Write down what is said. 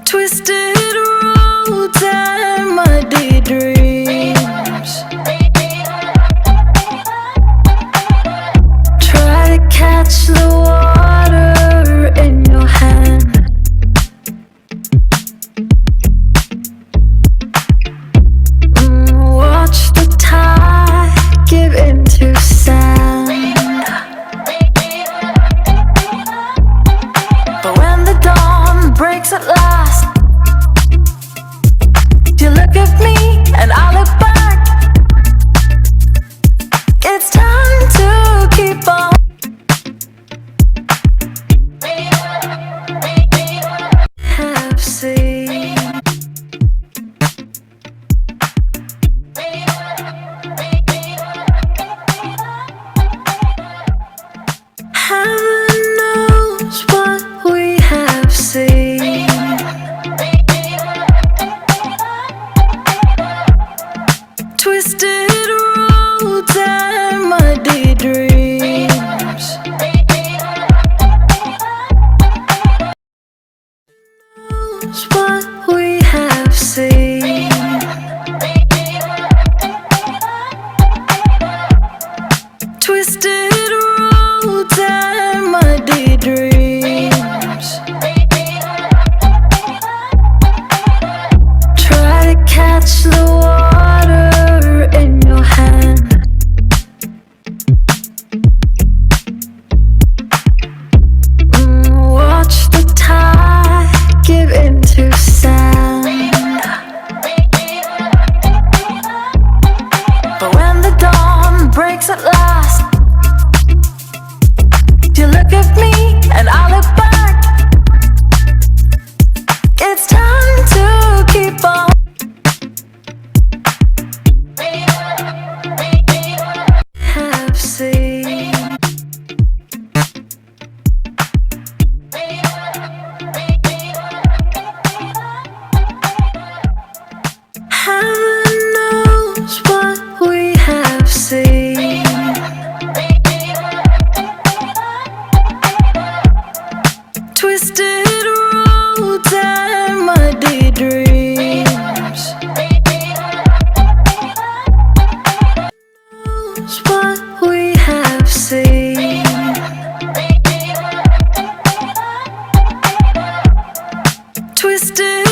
Twisted roads and muddy dreams. Try to catch the water in your hand. Watch the tide give into sand. But when the dawn breaks at last, you look at me and I look back. It's time to keep on. Have seen. Heaven knows what we have seen. Twisted roads and muddy dreams. Knows what we have seen. Twisted roads and muddy dreams. Try to catch the water in your hand. Watch the tide give into sand. But when the dawn breaks at last, you look at me and I look back. It's time to keep on. Have seen. Heaven knows what we have seen. Twisted roads and muddy dreams. Knows what we have seen. Twisted